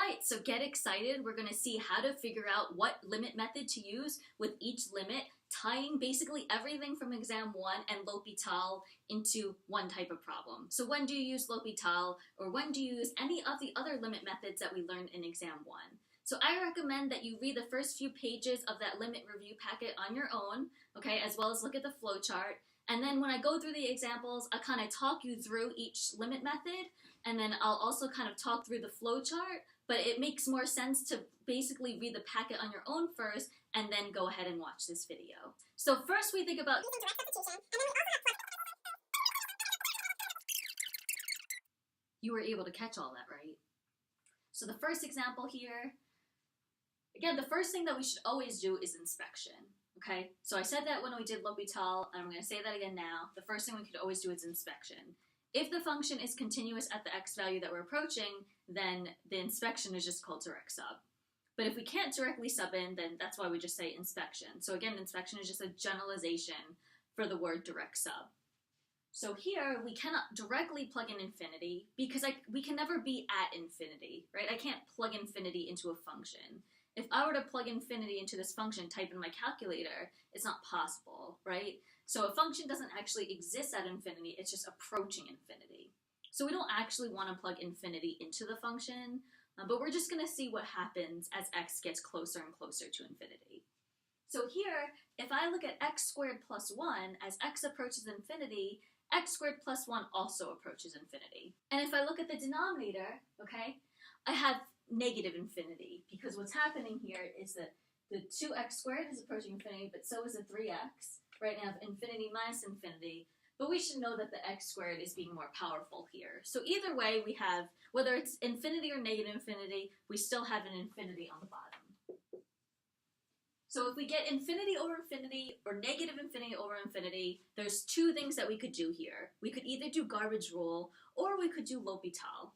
Alright, so get excited. We're going to see how to figure out what limit method to use with each limit, tying basically everything from exam 1 and L'Hopital into one type of problem. So when do you use L'Hopital, or when do you use any of the other limit methods that we learned in exam 1? So I recommend that you read the first few pages of that limit review packet on your own, okay, as well as look at the flowchart. And then when I go through the examples, I kind of talk you through each limit method, and then I'll also kind of talk through the flowchart, but it makes more sense to basically read the packet on your own first, and then go ahead and watch this video. So first we think about you were able to catch all that, right? So the first example here, again, the first thing that we should always do is inspection, okay? So I said that when we did L'Hopital, and I'm going to say that again now. The first thing we could always do is inspection. If the function is continuous at the x value that we're approaching, then the inspection is just called direct sub. But if we can't directly sub in, then that's why we just say inspection. So again, inspection is just a generalization for the word direct sub. So here, we cannot directly plug in infinity because we can never be at infinity, right? I can't plug infinity into a function. If I were to plug infinity into this function, type in my calculator, it's not possible, right? So a function doesn't actually exist at infinity, it's just approaching infinity. So we don't actually want to plug infinity into the function, but we're just going to see what happens as x gets closer and closer to infinity. So here, if I look at x squared plus 1, as x approaches infinity, x squared plus 1 also approaches infinity. And if I look at the denominator, okay, I have negative infinity, because what's happening here is that the 2x squared is approaching infinity, but so is the 3x. Right now, I have infinity minus infinity, but we should know that the x squared is being more powerful here. So either way, we have, whether it's infinity or negative infinity, we still have an infinity on the bottom. So if we get infinity over infinity or negative infinity over infinity, there's two things that we could do here. We could either do garbage rule or we could do L'Hopital.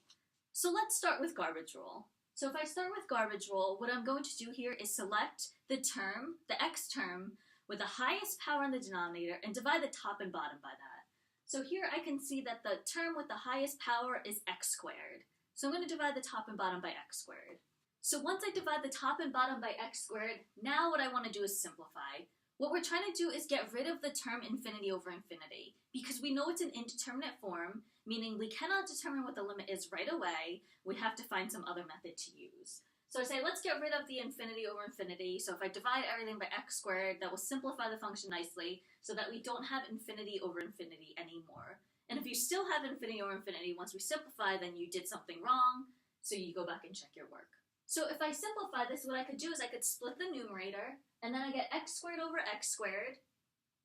So let's start with garbage rule. So if I start with garbage rule, what I'm going to do here is select the term, the x term, with the highest power in the denominator and divide the top and bottom by that. So here I can see that the term with the highest power is x squared. So I'm going to divide the top and bottom by x squared. So once I divide the top and bottom by x squared, now what I want to do is simplify. What we're trying to do is get rid of the term infinity over infinity, because we know it's an indeterminate form, meaning we cannot determine what the limit is right away. We have to find some other method to use. So I say, let's get rid of the infinity over infinity. So if I divide everything by x squared, that will simplify the function nicely so that we don't have infinity over infinity anymore. And if you still have infinity over infinity, once we simplify, then you did something wrong, so you go back and check your work. So if I simplify this, what I could do is I could split the numerator, and then I get x squared over x squared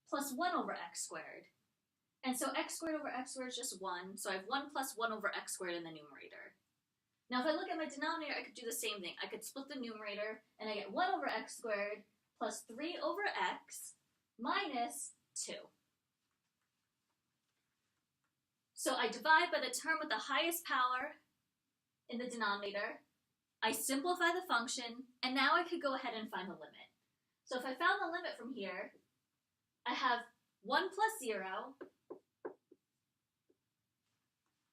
plus 1 over x squared. And so x squared over x squared is just 1, so I have 1 plus 1 over x squared in the numerator. Now if I look at my denominator, I could do the same thing. I could split the numerator, and I get 1 over x squared plus 3 over x minus 2. So I divide by the term with the highest power in the denominator, I simplify the function, and now I could go ahead and find the limit. So if I found the limit from here, I have 1 plus 0.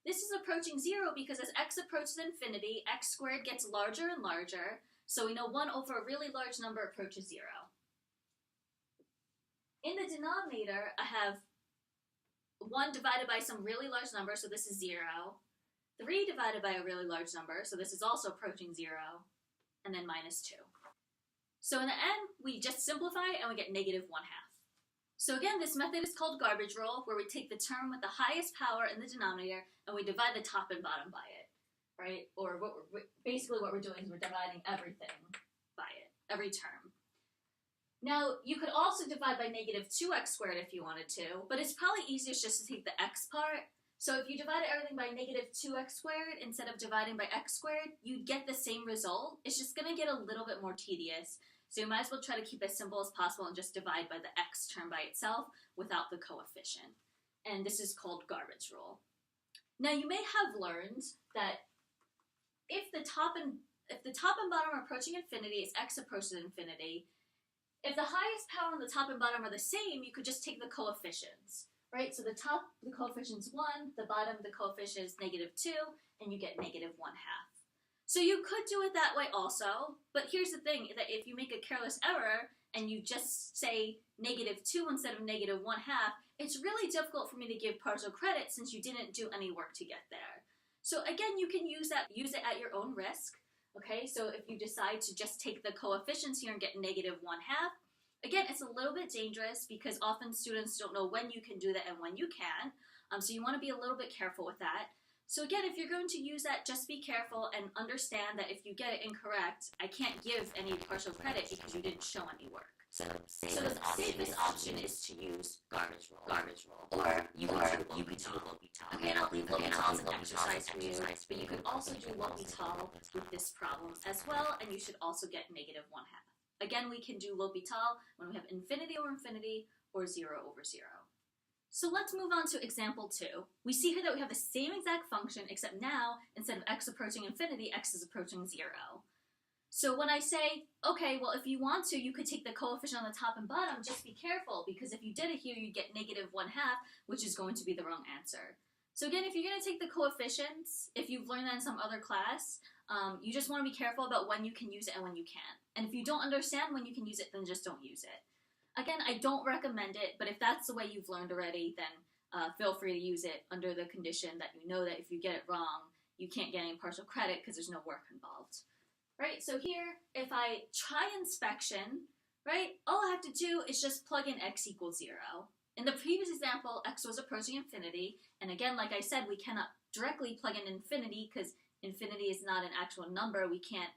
This is approaching 0 because as x approaches infinity, x squared gets larger and larger, so we know 1 over a really large number approaches 0. In the denominator, I have 1 divided by some really large number, so this is 0. 3 divided by a really large number, so this is also approaching 0, and then minus 2. So in the end, we just simplify and we get negative 1/2. So again, this method is called garbage rule, where we take the term with the highest power in the denominator and we divide the top and bottom by it, right? Or basically what we're doing is we're dividing everything by it, every term. Now, you could also divide by negative 2x squared if you wanted to, but it's probably easiest just to take the x part. So if you divided everything by negative 2x squared instead of dividing by x squared, you'd get the same result. It's just going to get a little bit more tedious. So you might as well try to keep it as simple as possible and just divide by the x term by itself without the coefficient. And this is called garbage rule. Now you may have learned that if the top and bottom are approaching infinity as x approaches infinity, if the highest power and the top and bottom are the same, you could just take the coefficients. Right, so the top, the coefficient's 1, the bottom, the coefficient is negative 2, and you get negative 1/2. So you could do it that way also, but here's the thing, that if you make a careless error and you just say -2 instead of -1/2, it's really difficult for me to give partial credit since you didn't do any work to get there. So again, you can use it at your own risk. Okay, so if you decide to just take the coefficients here and get -1/2, again, it's a little bit dangerous because often students don't know when you can do that and when you can. So you want to be a little bit careful with that. So again, if you're going to use that, just be careful and understand that if you get it incorrect, I can't give any partial credit because you didn't show any work. So the safest option is to use garbage roll. Or you can do L'Hopital. Okay, and I'll leave L'Hopital as an exercise for you, but you can also do L'Hopital with this problem as well, and you should also get -1/2. Again, we can do L'Hopital when we have infinity over infinity or 0 over 0. So let's move on to example 2. We see here that we have the same exact function, except now, instead of x approaching infinity, x is approaching 0. So when I say, okay, well, if you want to, you could take the coefficient on the top and bottom, just be careful, because if you did it here, you'd get -1/2, which is going to be the wrong answer. So again, if you're going to take the coefficients, if you've learned that in some other class, you just want to be careful about when you can use it and when you can't. And if you don't understand when you can use it, then just don't use it. Again, I don't recommend it, but if that's the way you've learned already, then feel free to use it under the condition that you know that if you get it wrong, you can't get any partial credit because there's no work involved. Right, so here, if I try inspection, right, all I have to do is just plug in x equals 0. In the previous example, x was approaching infinity, and again, like I said, we cannot directly plug in infinity because infinity is not an actual number. We can't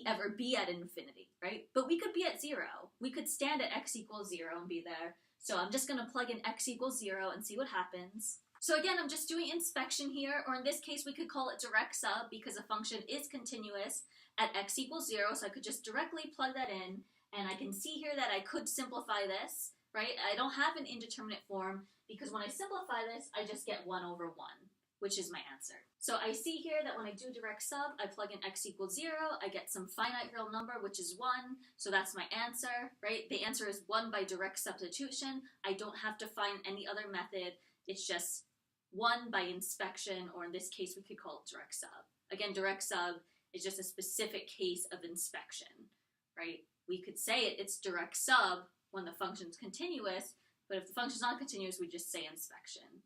ever be at infinity, right? But we could be at 0. We could stand at x equals 0 and be there. So I'm just going to plug in x equals 0 and see what happens. So again, I'm just doing inspection here, or in this case, we could call it direct sub because the function is continuous at x equals 0, so I could just directly plug that in, and I can see here that I could simplify this, right? I don't have an indeterminate form because when I simplify this, I just get 1 over 1, which is my answer. So I see here that when I do direct sub, I plug in x equals 0, I get some finite real number, which is 1, so that's my answer, right? The answer is 1 by direct substitution. I don't have to find any other method. It's just 1 by inspection, or in this case, we could call it direct sub. Again, direct sub is just a specific case of inspection, right? We could say it's direct sub when the function's continuous, but if the function's not continuous, we just say inspection.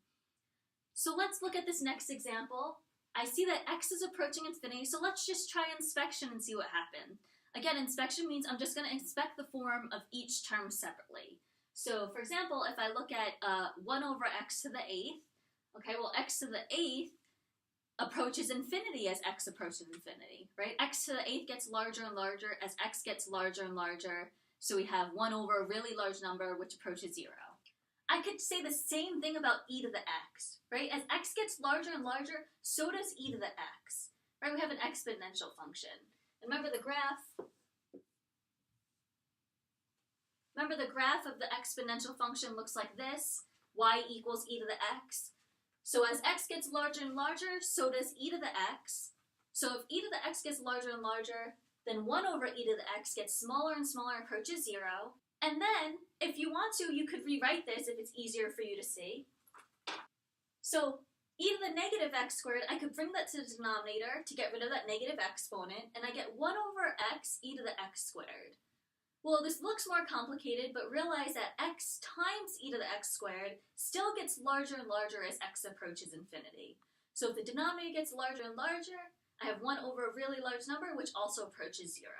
So let's look at this next example. I see that x is approaching infinity, so let's just try inspection and see what happens. Again, inspection means I'm just going to inspect the form of each term separately. So, for example, if I look at 1 over x to the 8th, okay, well, x to the 8th approaches infinity as x approaches infinity, right? X to the 8th gets larger and larger as x gets larger and larger. So we have 1 over a really large number, which approaches 0. I could say the same thing about e to the x, right? As x gets larger and larger, so does e to the x, right? We have an exponential function. And remember the graph of the exponential function looks like this. Y equals e to the x. So as x gets larger and larger, so does e to the x. So if e to the x gets larger and larger, then 1 over e to the x gets smaller and smaller and approaches 0. And then, if you want to, you could rewrite this if it's easier for you to see. So e to the negative x squared, I could bring that to the denominator to get rid of that negative exponent, and I get 1 over x e to the x squared. Well, this looks more complicated, but realize that x times e to the x squared still gets larger and larger as x approaches infinity. So if the denominator gets larger and larger, I have 1 over a really large number, which also approaches 0.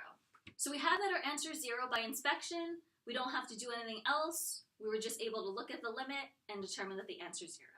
So we have that our answer is 0 by inspection. We don't have to do anything else. We were just able to look at the limit and determine that the answer is 0.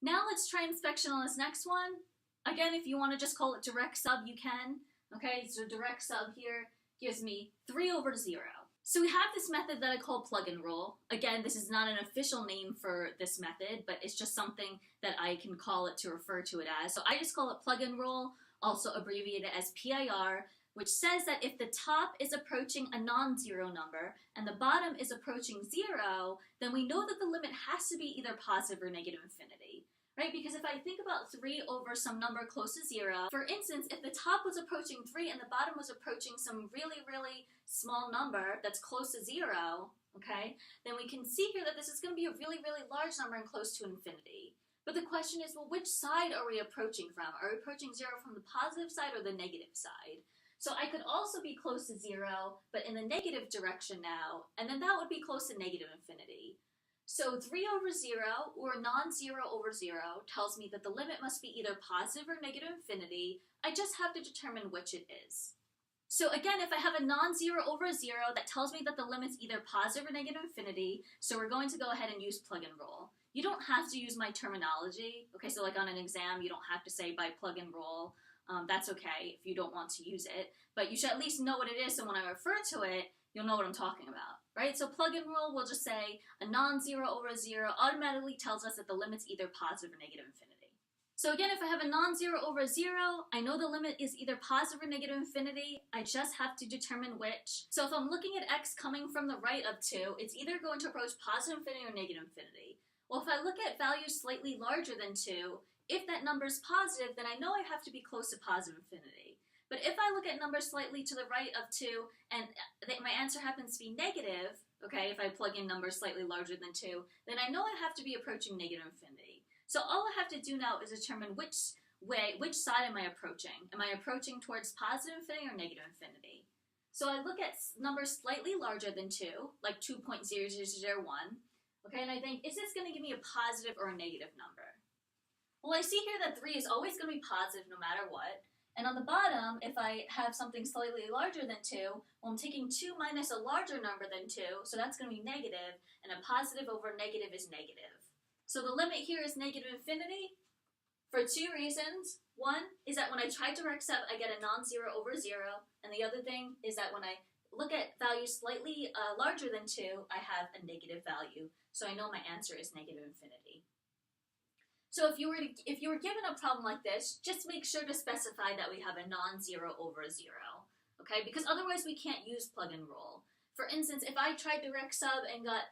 Now let's try inspection on this next one. Again, if you want to just call it direct sub, you can. Okay, so direct sub here gives me 3 over 0. So we have this method that I call plug and roll. Again, this is not an official name for this method, but it's just something that I can call it to refer to it as. So I just call it plug and roll, also abbreviated as PIR, which says that if the top is approaching a non-zero number and the bottom is approaching 0, then we know that the limit has to be either positive or negative infinity. Right? Because if I think about 3 over some number close to 0, for instance, if the top was approaching 3 and the bottom was approaching some really, really small number that's close to 0, okay, then we can see here that this is going to be a really, really large number and close to infinity. But the question is, well, which side are we approaching from? Are we approaching 0 from the positive side or the negative side? So I could also be close to 0, but in the negative direction now, and then that would be close to negative infinity. So 3 over 0, or non-zero over 0, tells me that the limit must be either positive or negative infinity. I just have to determine which it is. So again, if I have a non-zero over 0, that tells me that the limit's either positive or negative infinity, so we're going to go ahead and use plug and roll. You don't have to use my terminology, okay, so like on an exam, you don't have to say by plug and roll. That's okay if you don't want to use it, but you should at least know what it is, so when I refer to it, you'll know what I'm talking about, right? So plug and roll, we'll just say a non-zero over 0 automatically tells us that the limit's either positive or negative infinity. So again, if I have a non-zero over 0, I know the limit is either positive or negative infinity. I just have to determine which. So if I'm looking at x coming from the right of 2, it's either going to approach positive infinity or negative infinity. Well, if I look at values slightly larger than 2, if that number is positive, then I know I have to be close to positive infinity. But if I look at numbers slightly to the right of 2, and my answer happens to be negative, okay, if I plug in numbers slightly larger than 2, then I know I have to be approaching negative infinity. So all I have to do now is determine which side am I approaching? Am I approaching towards positive infinity or negative infinity? So I look at numbers slightly larger than 2, like 2.0001, okay, and I think, is this going to give me a positive or a negative number? Well, I see here that 3 is always going to be positive no matter what. And on the bottom, if I have something slightly larger than 2, well, I'm taking 2 minus a larger number than 2, so that's going to be negative, and a positive over negative is negative. So the limit here is negative infinity for 2 reasons. One is that when I try direct sub, I get a non-zero over 0, and the other thing is that when I look at values slightly larger than 2, I have a negative value, so I know my answer is negative infinity. So if you were given a problem like this, just make sure to specify that we have a non-zero over 0, okay? Because otherwise we can't use plug and roll. For instance, if I tried direct sub and got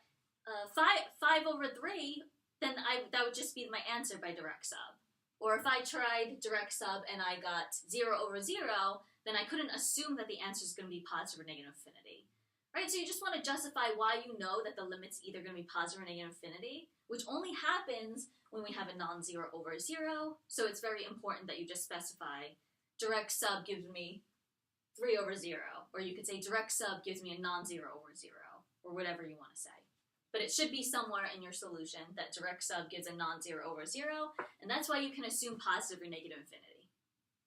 5 over 3, then that would just be my answer by direct sub. Or if I tried direct sub and I got 0 over 0, then I couldn't assume that the answer is going to be positive or negative infinity. Right? So you just want to justify why you know that the limit's either going to be positive or negative infinity, which only happens when we have a non-zero over 0. So it's very important that you just specify direct sub gives me 3 over 0. Or you could say direct sub gives me a non-zero over 0. Or whatever you want to say. But it should be somewhere in your solution that direct sub gives a non-zero over 0, and that's why you can assume positive or negative infinity.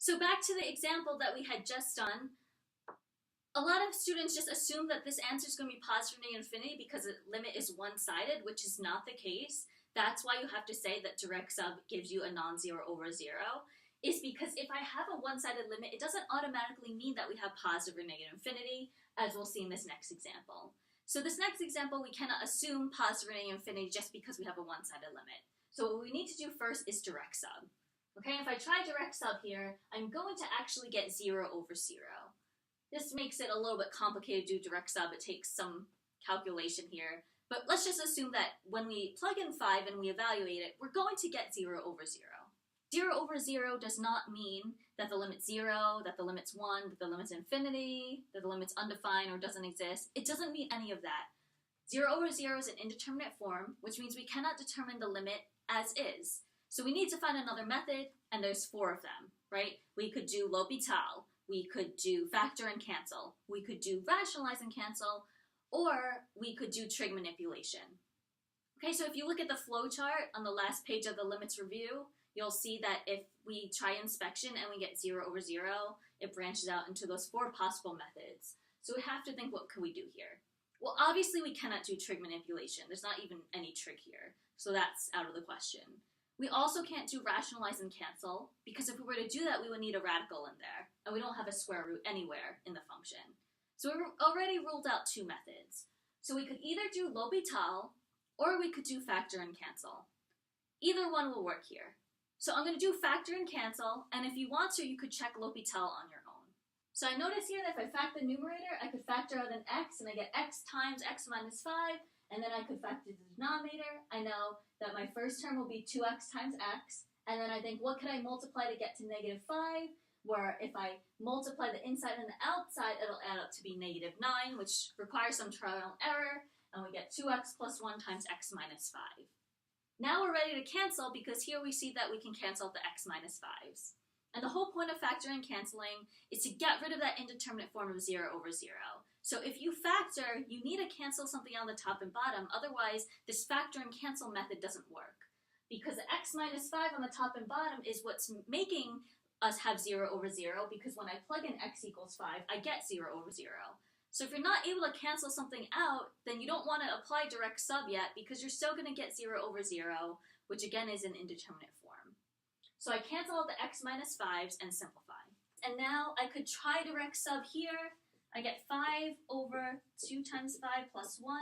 So back to the example that we had just done, a lot of students just assume that this answer is going to be positive or negative infinity because the limit is one-sided, which is not the case. That's why you have to say that direct sub gives you a non-zero over 0, is because if I have a one-sided limit, it doesn't automatically mean that we have positive or negative infinity, as we'll see in this next example. So this next example, we cannot assume positive or negative infinity just because we have a one-sided limit. So what we need to do first is direct sub. Okay, if I try direct sub here, I'm going to actually get 0 over 0. This makes it a little bit complicated to do direct sub. It takes some calculation here. But let's just assume that when we plug in 5 and we evaluate it, we're going to get 0 over 0. 0 over 0 does not mean that the limit's 0, that the limit's 1, that the limit's infinity, that the limit's undefined or doesn't exist. It doesn't mean any of that. 0 over 0 is an indeterminate form, which means we cannot determine the limit as is. So we need to find another method, and there's 4 of them, right? We could do L'Hopital, we could do factor and cancel, we could do rationalize and cancel, or we could do trig manipulation. Okay, so if you look at the flow chart on the last page of the limits review, you'll see that if we try inspection and we get 0 over 0, it branches out into those 4 possible methods. So we have to think, what can we do here? Well, obviously we cannot do trig manipulation. There's not even any trig here, so that's out of the question. We also can't do rationalize and cancel, because if we were to do that, we would need a radical in there, and we don't have a square root anywhere in the function. So we already ruled out 2 methods. So we could either do L'Hopital, or we could do factor and cancel. Either one will work here. So I'm going to do factor and cancel, and if you want to, you could check L'Hopital on your own. So I notice here that if I factor the numerator, I could factor out an x, and I get x times x minus 5, and then I could factor the denominator. I know that my first term will be 2x times x, and then I think, what can I multiply to get to negative 5? Where if I multiply the inside and the outside, it'll add up to be negative 9, which requires some trial and error, and we get 2x plus 1 times x minus 5. Now we're ready to cancel because here we see that we can cancel the x minus 5's. And the whole point of factoring and canceling is to get rid of that indeterminate form of 0 over 0. So if you factor, you need to cancel something on the top and bottom, otherwise this factor and cancel method doesn't work. Because x minus 5 on the top and bottom is what's making us have 0 over 0, because when I plug in x equals 5, I get 0 over 0. So if you're not able to cancel something out, then you don't want to apply direct sub yet, because you're still going to get 0 over 0, which again is an indeterminate form. So I cancel out the x minus 5's and simplify. And now I could try direct sub here. I get 5 over 2 times 5 plus 1.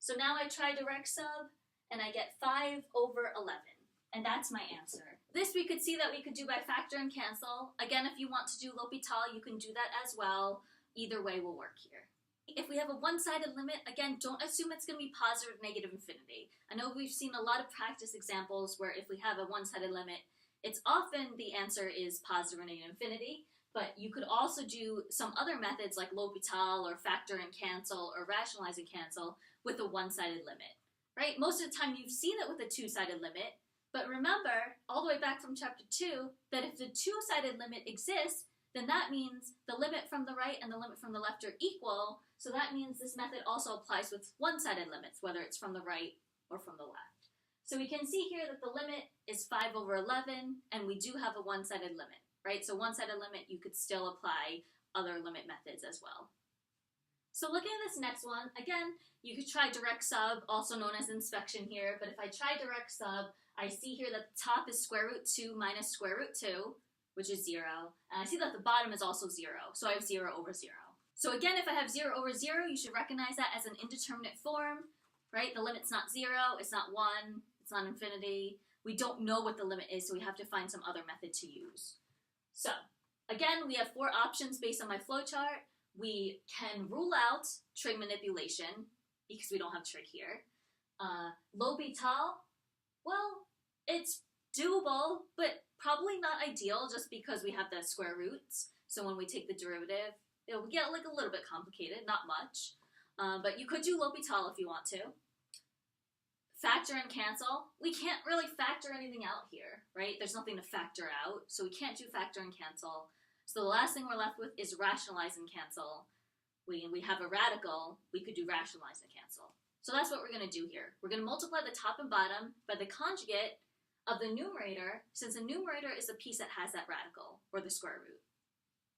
So now I try direct sub, and I get 5 over 11. And that's my answer. This we could see that we could do by factor and cancel. Again, if you want to do L'Hopital, you can do that as well. Either way will work here. If we have a one-sided limit, again, don't assume it's going to be positive or negative infinity. I know we've seen a lot of practice examples where if we have a one-sided limit, it's often the answer is positive or negative infinity, but you could also do some other methods like L'Hopital or factor and cancel or rationalize and cancel with a one-sided limit, right? Most of the time you've seen it with a two-sided limit, but remember, all the way back from chapter 2, that if the two-sided limit exists, then that means the limit from the right and the limit from the left are equal, so that means this method also applies with one-sided limits, whether it's from the right or from the left. So we can see here that the limit is 5 over 11, and we do have a one-sided limit, right? So one-sided limit, you could still apply other limit methods as well. So looking at this next one, again, you could try direct sub, also known as inspection here, but if I try direct sub, I see here that the top is square root 2 minus square root 2, which is 0, and I see that the bottom is also 0, so I have 0 over 0. So again, if I have 0 over 0, you should recognize that as an indeterminate form, right? The limit's not 0, it's not 1, it's not infinity. We don't know what the limit is, so we have to find some other method to use. So, again, we have 4 options based on my flowchart. We can rule out trig manipulation, because we don't have trig here. L'Hopital, well, it's doable, but probably not ideal just because we have the square roots. So when we take the derivative, it'll get like a little bit complicated, not much. But you could do L'Hopital if you want to. Factor and cancel. We can't really factor anything out here, right? There's nothing to factor out, so we can't do factor and cancel. So the last thing we're left with is rationalize and cancel. We have a radical, we could do rationalize and cancel. So that's what we're going to do here. We're going to multiply the top and bottom by the conjugate of the numerator, since the numerator is the piece that has that radical, or the square root.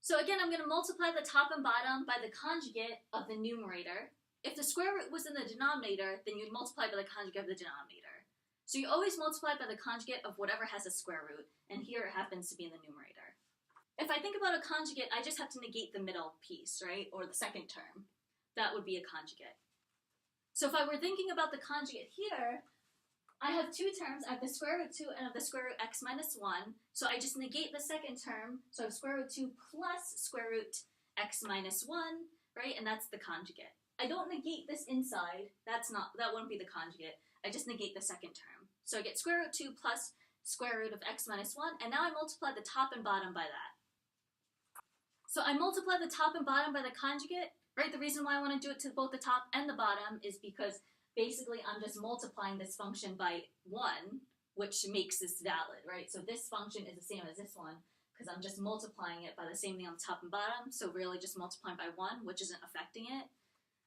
So again, I'm going to multiply the top and bottom by the conjugate of the numerator. If the square root was in the denominator, then you'd multiply by the conjugate of the denominator. So you always multiply by the conjugate of whatever has a square root, and here it happens to be in the numerator. If I think about a conjugate, I just have to negate the middle piece, right, or the second term. That would be a conjugate. So if I were thinking about the conjugate here, I have 2 terms. I have the square root 2 and I have the square root x minus 1. So I just negate the second term. So I have square root 2 plus square root x minus 1, right? And that's the conjugate. I don't negate this inside. That wouldn't be the conjugate. I just negate the second term. So I get square root 2 plus square root of x minus 1. And now I multiply the top and bottom by that. So I multiply the top and bottom by the conjugate, right? The reason why I want to do it to both the top and the bottom is because basically I'm just multiplying this function by 1, which makes this valid, right? So this function is the same as this one, because I'm just multiplying it by the same thing on the top and bottom, so really just multiplying by 1, which isn't affecting it.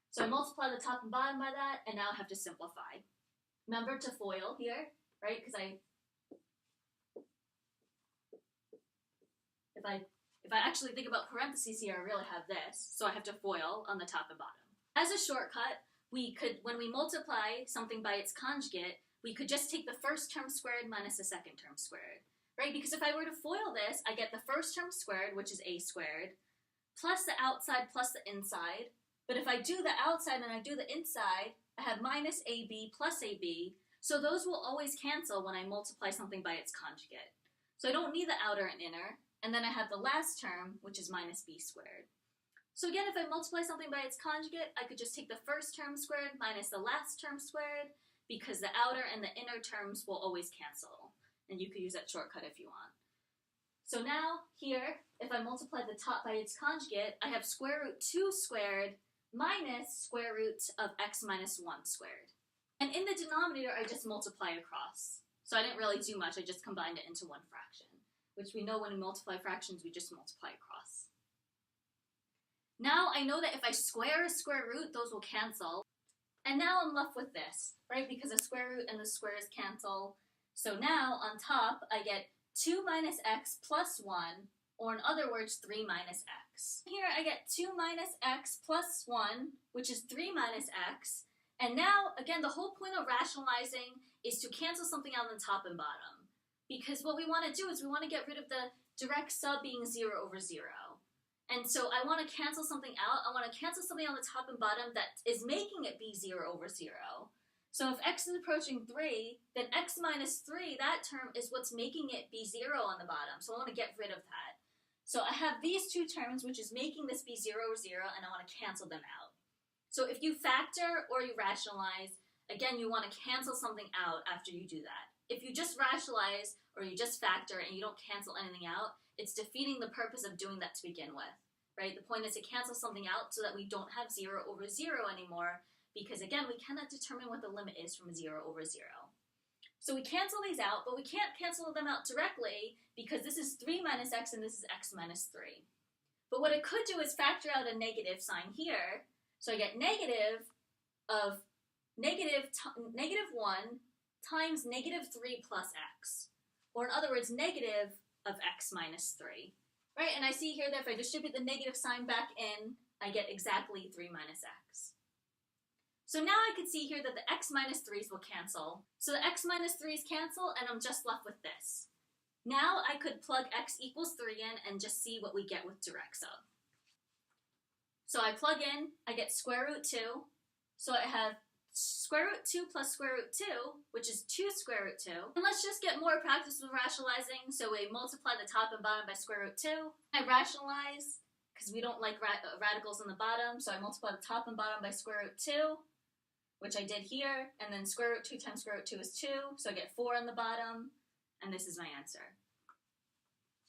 So I multiply the top and bottom by that, and now I have to simplify. Remember to FOIL here, right? Because if I actually think about parentheses here, I really have this, so I have to FOIL on the top and bottom. As a shortcut, when we multiply something by its conjugate, we could just take the first term squared minus the second term squared, right? Because if I were to FOIL this, I get the first term squared, which is a squared, plus the outside plus the inside. But if I do the outside and I do the inside, I have minus ab plus ab, so those will always cancel when I multiply something by its conjugate. So I don't need the outer and inner, and then I have the last term, which is minus b squared. So again, if I multiply something by its conjugate, I could just take the first term squared minus the last term squared, because the outer and the inner terms will always cancel. And you could use that shortcut if you want. So now, here, if I multiply the top by its conjugate, I have square root 2 squared minus square root of x minus 1 squared. And in the denominator, I just multiply across. So I didn't really do much, I just combined it into one fraction, which we know when we multiply fractions, we just multiply across. Now I know that if I square a square root, those will cancel. And now I'm left with this, right? Because the square root and the squares cancel. So now on top, I get 2 minus x plus 1, or in other words, 3 minus x. Here I get 2 minus x plus 1, which is 3 minus x. And now, again, the whole point of rationalizing is to cancel something out on the top and bottom. Because what we want to do is we want to get rid of the direct sub being 0 over 0. And so I want to cancel something out. I want to cancel something on the top and bottom that is making it be 0 over 0. So if x is approaching 3, then x minus 3, that term is what's making it be 0 on the bottom. So I want to get rid of that. So I have these two terms, which is making this be 0 over 0, and I want to cancel them out. So if you factor or you rationalize, again, you want to cancel something out after you do that. If you just rationalize or you just factor and you don't cancel anything out, it's defeating the purpose of doing that to begin with, right? The point is to cancel something out so that we don't have 0 over 0 anymore, because again, we cannot determine what the limit is from 0 over 0. So we cancel these out, but we can't cancel them out directly because this is 3 minus x and this is x minus 3. But what I could do is factor out a negative sign here. So I get negative of negative 1 times negative 3 plus x. Or in other words, negative of x minus 3. Right, and I see here that if I distribute the negative sign back in, I get exactly 3 minus x. So now I can see here that the x minus 3's will cancel. So the x minus 3's cancel, and I'm just left with this. Now I could plug x equals 3 in and just see what we get with direct sub. So I plug in, I get square root 2. So I have square root 2 plus square root 2, which is 2 square root 2. And let's just get more practice with rationalizing. So we multiply the top and bottom by square root 2. I rationalize, because we don't like radicals in the bottom, so I multiply the top and bottom by square root 2, which I did here, and then square root 2 times square root 2 is 2, so I get 4 on the bottom, and this is my answer.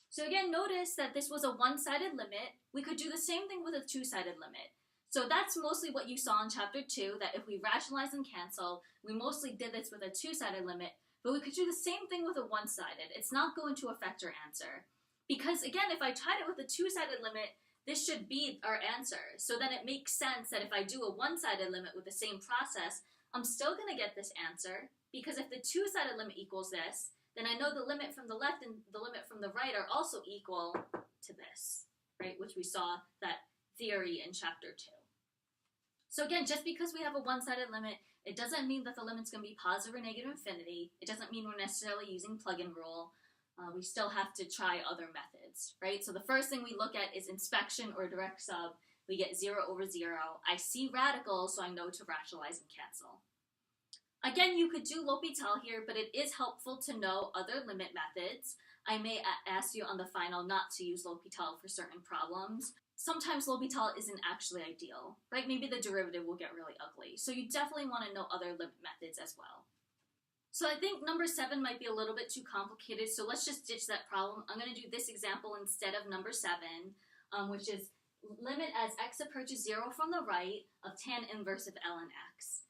So again, notice that this was a one-sided limit. We could do the same thing with a two-sided limit. So that's mostly what you saw in chapter 2, that if we rationalize and cancel, we mostly did this with a two-sided limit, but we could do the same thing with a one-sided. It's not going to affect our answer. Because again, if I tried it with a two-sided limit, this should be our answer. So then it makes sense that if I do a one-sided limit with the same process, I'm still going to get this answer, because if the two-sided limit equals this, then I know the limit from the left and the limit from the right are also equal to this, right? Which we saw that theory in chapter 2. So again, just because we have a one-sided limit, it doesn't mean that the limit's going to be positive or negative infinity. It doesn't mean we're necessarily using plug-in rule. We still have to try other methods, right? So the first thing we look at is inspection or direct sub. We get 0 over 0. I see radicals, so I know to rationalize and cancel. Again, you could do L'Hopital here, but it is helpful to know other limit methods. I may ask you on the final not to use L'Hopital for certain problems. Sometimes L'Hopital isn't actually ideal, right? Maybe the derivative will get really ugly. So you definitely want to know other limit methods as well. So I think number 7 might be a little bit too complicated, so let's just ditch that problem. I'm going to do this example instead of number 7, which is limit as x approaches 0 from the right of tan inverse of ln x.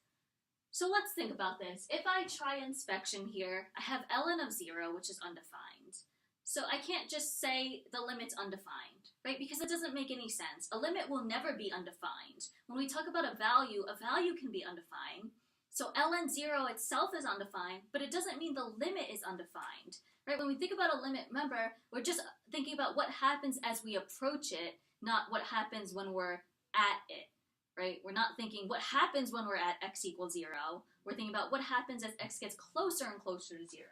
So let's think about this. If I try inspection here, I have ln of 0, which is undefined. So I can't just say the limit's undefined, right? Because it doesn't make any sense. A limit will never be undefined. When we talk about a value can be undefined. So ln 0 itself is undefined, but it doesn't mean the limit is undefined, right? When we think about a limit, remember, we're just thinking about what happens as we approach it, not what happens when we're at it, right? We're not thinking what happens when we're at x equals 0. We're thinking about what happens as x gets closer and closer to 0.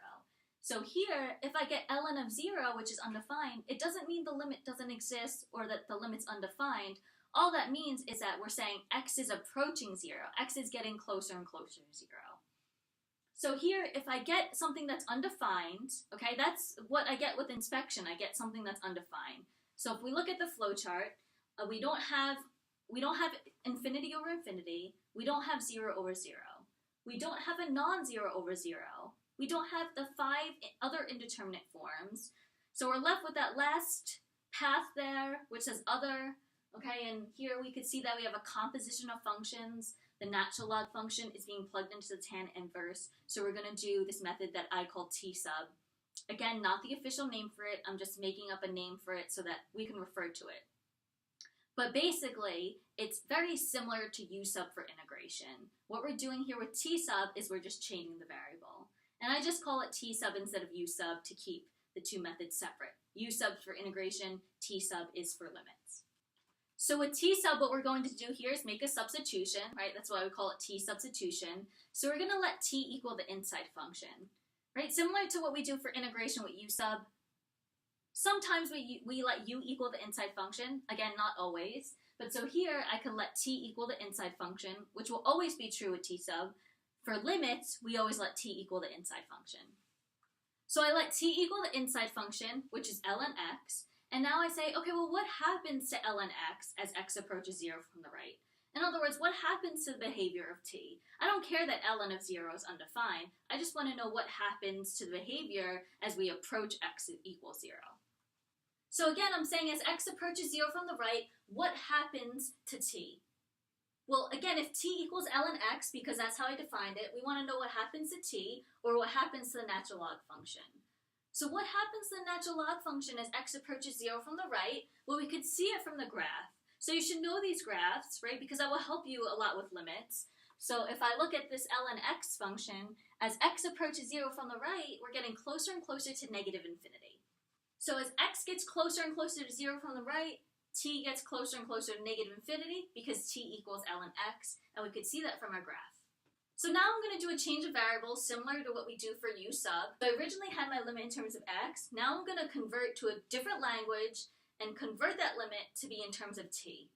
So here, if I get ln of 0, which is undefined, it doesn't mean the limit doesn't exist or that the limit's undefined. All that means is that we're saying x is approaching 0. X is getting closer and closer to 0. So here, if I get something that's undefined, okay, that's what I get with inspection. I get something that's undefined. So if we look at the flowchart, we don't have infinity over infinity. We don't have 0 over 0. We don't have a non-zero over 0. We don't have the 5 other indeterminate forms. So we're left with that last path there, which says other. Okay, and here we could see that we have a composition of functions. the natural log function is being plugged into the tan inverse. So we're going to do this method that I call T sub. Again, not the official name for it. I'm just making up a name for it so that we can refer to it. But basically, it's very similar to U sub for integration. What we're doing here with T sub is we're just chaining the variable. And I just call it T sub instead of U sub to keep the two methods separate. U sub for integration, T sub is for limits. So with T sub, what we're going to do here is make a substitution, right? That's why we call it T substitution. So we're going to let T equal the inside function, right? Similar to what we do for integration with U sub. Sometimes we let U equal the inside function. Again, not always. But so here, I can let T equal the inside function, which will always be true with T sub. For limits, we always let T equal the inside function. So I let T equal the inside function, which is ln x, and now I say, okay, well, what happens to ln x as x approaches 0 from the right? In other words, what happens to the behavior of t? I don't care that ln of 0 is undefined. I just want to know what happens to the behavior as we approach x equals 0. So again, I'm saying as x approaches 0 from the right, what happens to t? Well, again, if t equals ln x, because that's how I defined it, we want to know what happens to t, or what happens to the natural log function. So what happens to the natural log function as x approaches 0 from the right? Well, we could see it from the graph. So you should know these graphs, right, because that will help you a lot with limits. So if I look at this ln x function, as x approaches 0 from the right, we're getting closer and closer to negative infinity. So as x gets closer and closer to 0 from the right, t gets closer and closer to negative infinity because t equals ln x, and we could see that from our graph. So now I'm going to do a change of variables similar to what we do for U sub. So I originally had my limit in terms of x. Now I'm going to convert to a different language and convert that limit to be in terms of t.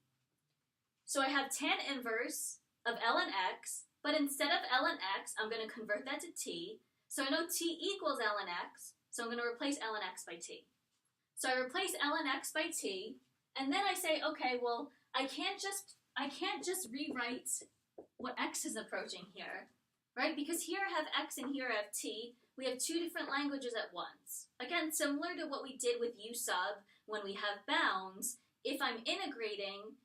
So I have tan inverse of ln x, but instead of ln x, I'm going to convert that to t. So I know t equals ln x, so I'm going to replace ln x by t. So I replace ln x by t, and then I say, okay, well, I can't just rewrite what x is approaching here, right? Because here I have x and here I have t. We have two different languages at once. Again, similar to what we did with U sub when we have bounds, if I'm integrating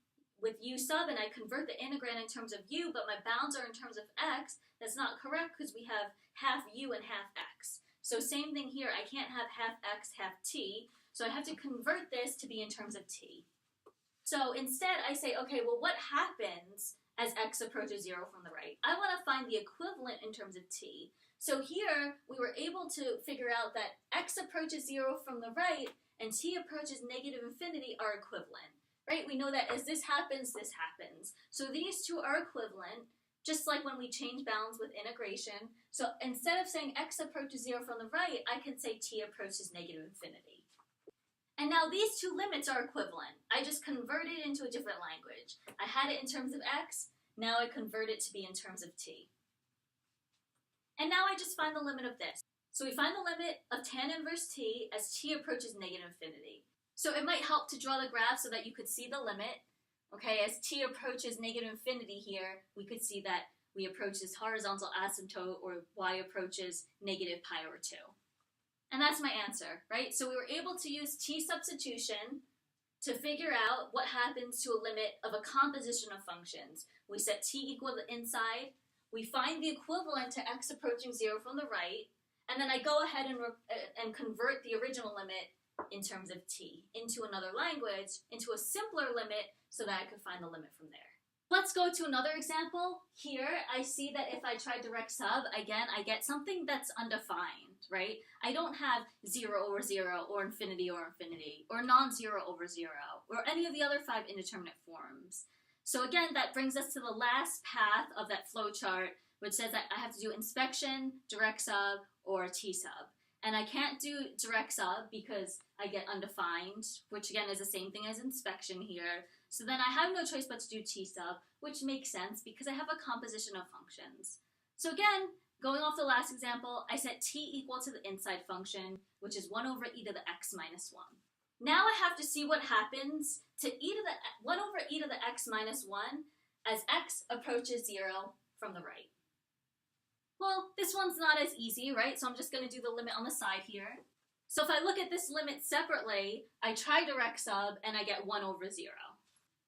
with U sub and I convert the integrand in terms of U, but my bounds are in terms of x, that's not correct because we have half U and half x. So same thing here, I can't have half x, half t, so I have to convert this to be in terms of t. So instead I say, okay, well, what happens as x approaches 0 from the right? I want to find the equivalent in terms of t. So here, we were able to figure out that x approaches 0 from the right and t approaches negative infinity are equivalent, right? We know that as this happens, this happens. So these two are equivalent, just like when we change bounds with integration. So instead of saying x approaches 0 from the right, I can say t approaches negative infinity. And now these two limits are equivalent. I just converted it into a different language. I had it in terms of x, now I convert it to be in terms of t. And now I just find the limit of this. So we find the limit of tan inverse t as t approaches negative infinity. So it might help to draw the graph so that you could see the limit. Okay, as t approaches negative infinity here, we could see that we approach this horizontal asymptote, or y approaches negative pi over 2. And that's my answer, right? So we were able to use t substitution to figure out what happens to a limit of a composition of functions. We set t equal to the inside, we find the equivalent to x approaching 0 from the right, and then I go ahead and convert the original limit in terms of t into another language, into a simpler limit, so that I could find the limit from there. Let's go to another example. Here, I see that if I try direct sub, again, I get something that's undefined, right? I don't have 0 over 0, or infinity, or non-zero over 0, or any of the other 5 indeterminate forms. So again, that brings us to the last path of that flowchart, which says that I have to do inspection, direct sub, or t-sub. And I can't do direct sub because I get undefined, which again is the same thing as inspection here. So then I have no choice but to do t-sub, which makes sense because I have a composition of functions. So again, going off the last example, I set t equal to the inside function, which is 1 over e to the x minus 1. Now I have to see what happens to 1 over e to the x minus 1 as x approaches 0 from the right. Well, this one's not as easy, right? So I'm just going to do the limit on the side here. So if I look at this limit separately, I try direct sub and I get 1 over 0.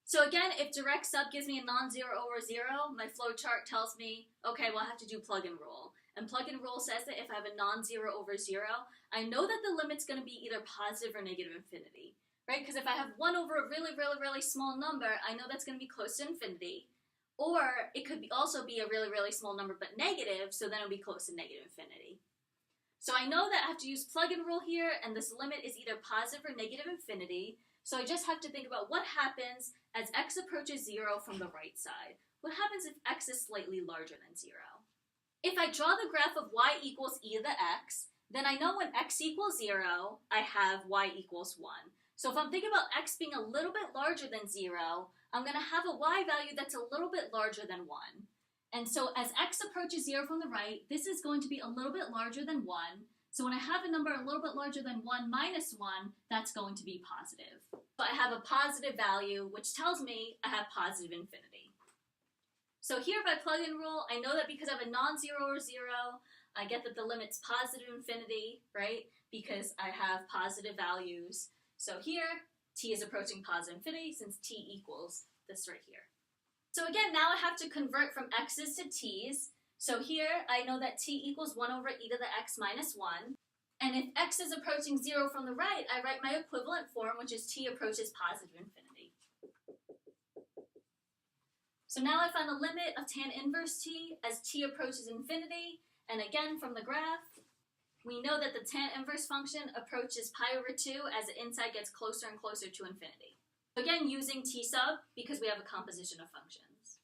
So again, if direct sub gives me a non-zero over 0, my flow chart tells me, okay, well I have to do plug and roll. And plug and roll says that if I have a non-zero over 0, I know that the limit's going to be either positive or negative infinity, right? Because if I have 1 over a really, really, really small number, I know that's going to be close to infinity. Or it could also be a really, really small number but negative, so then it'll be close to negative infinity. So I know that I have to use plug and roll here, and this limit is either positive or negative infinity. So I just have to think about what happens as x approaches 0 from the right side. What happens if x is slightly larger than 0? If I draw the graph of y equals e to the x, then I know when x equals 0, I have y equals 1. So if I'm thinking about x being a little bit larger than 0, I'm going to have a y value that's a little bit larger than 1. And so as x approaches 0 from the right, this is going to be a little bit larger than 1. So when I have a number a little bit larger than 1 minus 1, that's going to be positive. So I have a positive value, which tells me I have positive infinity. So here by plug and roll, I know that because I have a non-zero over 0, I get that the limit's positive infinity, right? Because I have positive values. So here, t is approaching positive infinity since t equals this right here. So again, now I have to convert from x's to t's. So here, I know that t equals 1 over e to the x minus 1. And if x is approaching 0 from the right, I write my equivalent form, which is t approaches positive infinity. So now I find the limit of tan inverse t as t approaches infinity. And again, from the graph, we know that the tan inverse function approaches pi over 2 as the inside gets closer and closer to infinity. Again, using t sub because we have a composition of functions.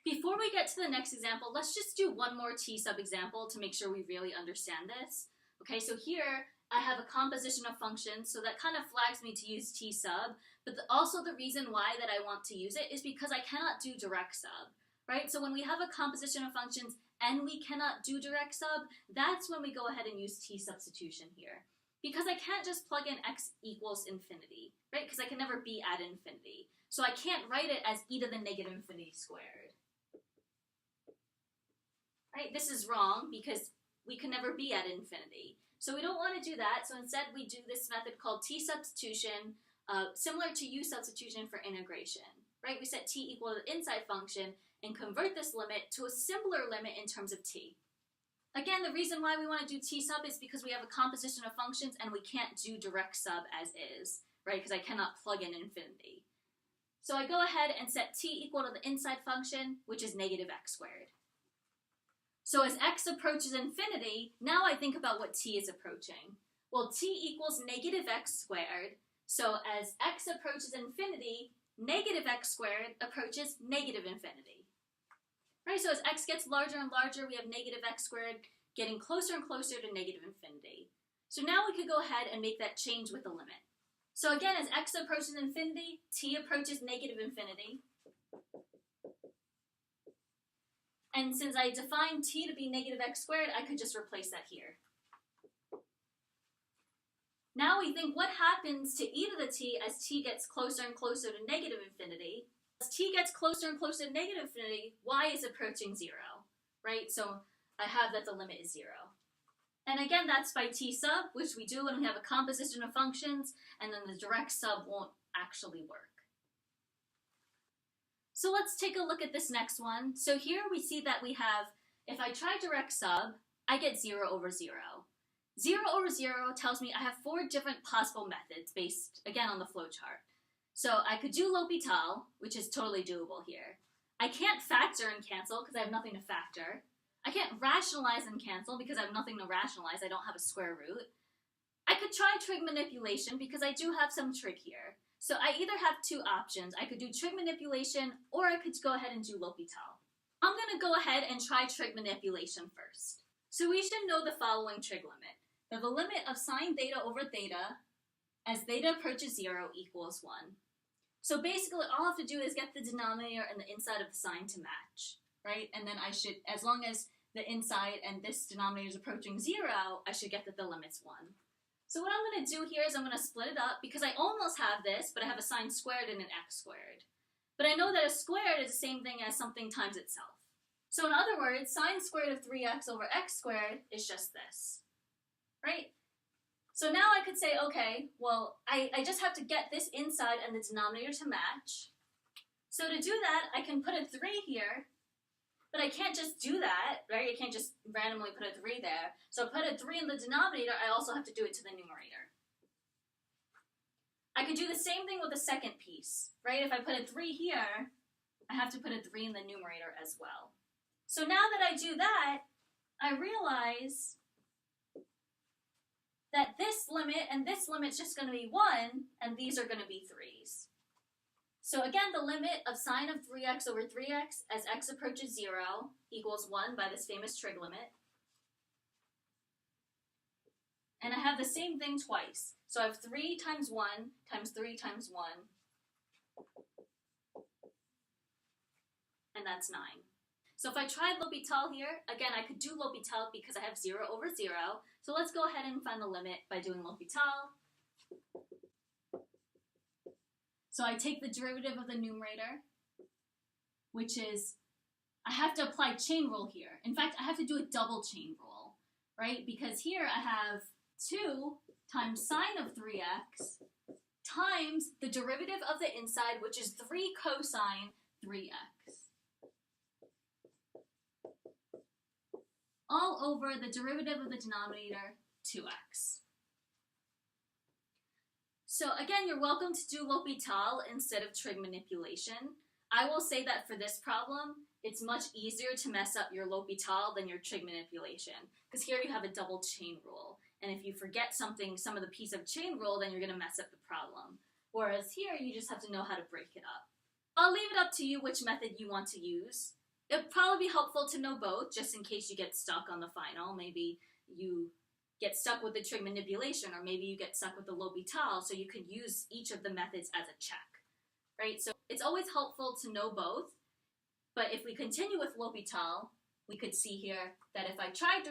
Before we get to the next example, let's just do one more t sub example to make sure we really understand this. Okay, so here I have a composition of functions, so that kind of flags me to use t sub, but also the reason why that I want to use it is because I cannot do direct sub, right? So when we have a composition of functions and we cannot do direct sub, that's when we go ahead and use t substitution here. Because I can't just plug in x equals infinity, right? Because I can never be at infinity. So I can't write it as e to the negative infinity squared. Right? This is wrong because we can never be at infinity. So we don't want to do that. So instead we do this method called t substitution, similar to u substitution for integration, right? We set t equal to the inside function and convert this limit to a similar limit in terms of t. Again, the reason why we want to do t sub is because we have a composition of functions and we can't do direct sub as is, right? Because I cannot plug in infinity. So I go ahead and set t equal to the inside function, which is negative x squared. So as x approaches infinity, now I think about what t is approaching. Well, t equals negative x squared. So as x approaches infinity, negative x squared approaches negative infinity. Right, so as x gets larger and larger, we have negative x squared getting closer and closer to negative infinity. So now we could go ahead and make that change with the limit. So again, as x approaches infinity, t approaches negative infinity. And since I defined t to be negative x squared, I could just replace that here. Now we think what happens to e to the t as t gets closer and closer to negative infinity. As t gets closer and closer to negative infinity, y is approaching 0, right? So I have that the limit is 0. And again, that's by t sub, which we do when we have a composition of functions, and then the direct sub won't actually work. So let's take a look at this next one. So here we see that we have, if I try direct sub, I get 0 over 0. 0 over 0 tells me I have 4 different possible methods based, again, on the flowchart. So I could do L'Hopital, which is totally doable here. I can't factor and cancel because I have nothing to factor. I can't rationalize and cancel because I have nothing to rationalize. I don't have a square root. I could try trig manipulation because I do have some trig here. So I either have 2 options. I could do trig manipulation or I could go ahead and do L'Hopital. I'm going to go ahead and try trig manipulation first. So we should know the following trig limit. That the limit of sine theta over theta as theta approaches 0 equals 1. So basically all I have to do is get the denominator and the inside of the sign to match, right? And then I should, as long as the inside and this denominator is approaching 0, I should get that the limit's 1. So what I'm going to do here is I'm going to split it up because I almost have this, but I have a sine squared and an x squared. But I know that a squared is the same thing as something times itself. So in other words, sine squared of 3x over x squared is just this, right? So now I could say, okay, well, I just have to get this inside and the denominator to match. So to do that, I can put a 3 here, but I can't just do that, right? I can't just randomly put a 3 there. So I put a 3 in the denominator, I also have to do it to the numerator. I could do the same thing with the second piece, right? If I put a 3 here, I have to put a 3 in the numerator as well. So now that I do that, I realize that this limit and this limit's just going to be 1, and these are going to be 3's. So again, the limit of sine of 3x over 3x as x approaches 0 equals 1 by this famous trig limit. And I have the same thing twice. So I have 3 times 1 times 3 times 1. And that's 9. So if I tried L'Hopital here, again, I could do L'Hopital because I have 0 over 0. So let's go ahead and find the limit by doing L'Hopital. So I take the derivative of the numerator, which is, I have to apply chain rule here. In fact, I have to do a double chain rule, right? Because here I have 2 times sine of 3x times the derivative of the inside, which is 3 cosine 3x. All over the derivative of the denominator, 2x. So again, you're welcome to do L'Hopital instead of trig manipulation. I will say that for this problem, it's much easier to mess up your L'Hopital than your trig manipulation, because here you have a double chain rule. And if you forget something, some of the piece of chain rule, then you're going to mess up the problem. Whereas here, you just have to know how to break it up. I'll leave it up to you which method you want to use. It'd probably be helpful to know both, just in case you get stuck on the final. Maybe you get stuck with the trig manipulation, or maybe you get stuck with the L'Hopital, so you could use each of the methods as a check, right? So it's always helpful to know both, but if we continue with L'Hopital, we could see here that if I try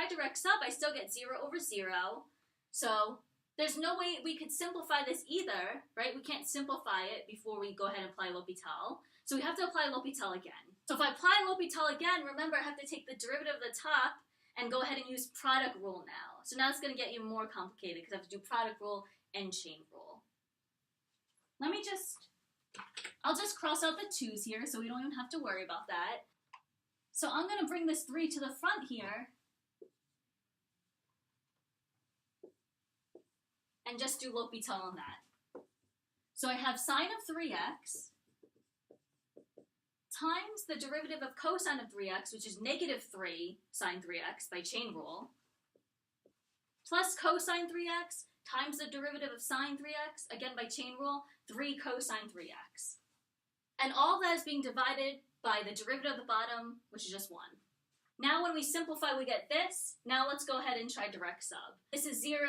direct sub, I still get 0 over 0, so there's no way we could simplify this either, right? We can't simplify it before we go ahead and apply L'Hopital, so we have to apply L'Hopital again. So if I apply L'Hopital again, remember I have to take the derivative of the top and go ahead and use product rule now. So now it's going to get even more complicated because I have to do product rule and chain rule. I'll just cross out the 2's here so we don't even have to worry about that. So I'm going to bring this 3 to the front here and just do L'Hopital on that. So I have sine of 3x times the derivative of cosine of 3x, which is negative 3 sine 3x by chain rule, plus cosine 3x times the derivative of sine 3x, again by chain rule, 3 cosine 3x. And all that is being divided by the derivative of the bottom, which is just 1. Now when we simplify, we get this. Now let's go ahead and try direct sub. This is 0,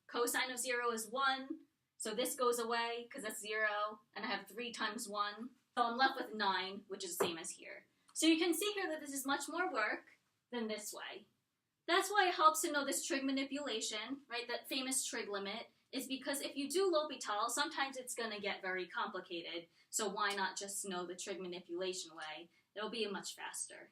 cosine of 0 is 1, so this goes away because that's 0, and I have 3 times 1. So I'm left with 9, which is the same as here. So you can see here that this is much more work than this way. That's why it helps to know this trig manipulation, right? That famous trig limit is because if you do L'Hopital, sometimes it's going to get very complicated. So why not just know the trig manipulation way? It'll be much faster.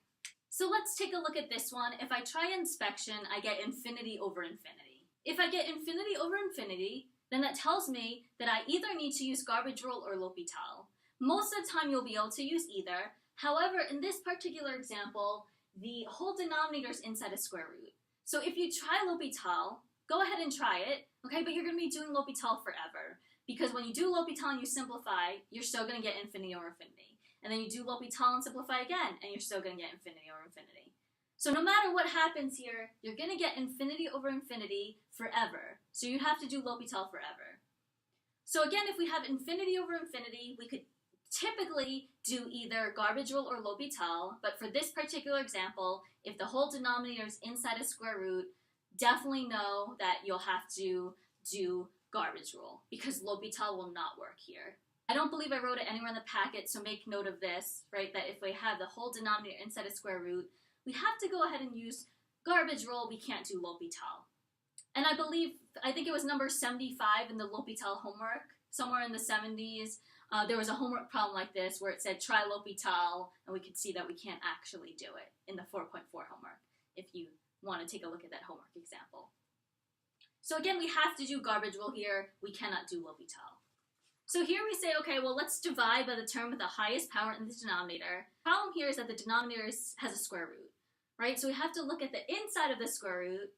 So let's take a look at this one. If I try inspection, I get infinity over infinity. If I get infinity over infinity, then that tells me that I either need to use garbage rule or L'Hopital. Most of the time you'll be able to use either. However, in this particular example, the whole denominator is inside a square root. So if you try L'Hopital, go ahead and try it, okay? But you're going to be doing L'Hopital forever. Because when you do L'Hopital and you simplify, you're still going to get infinity over infinity. And then you do L'Hopital and simplify again, and you're still going to get infinity over infinity. So no matter what happens here, you're going to get infinity over infinity forever. So you have to do L'Hopital forever. So again, if we have infinity over infinity, we could typically do either garbage rule or L'Hopital, but for this particular example, if the whole denominator is inside a square root, definitely know that you'll have to do garbage rule, because L'Hopital will not work here. I don't believe I wrote it anywhere in the packet, so make note of this, right, that if we have the whole denominator inside a square root, we have to go ahead and use garbage rule, we can't do L'Hopital. And I think it was number 75 in the L'Hopital homework, somewhere in the 70s, there was a homework problem like this where it said try L'Hopital, and we could see that we can't actually do it in the 4.4 homework, if you want to take a look at that homework example. So again, we have to do garbage rule here. We cannot do L'Hopital. So here we say, okay, well, let's divide by the term with the highest power in the denominator. The problem here is that the denominator has a square root, right? So we have to look at the inside of the square root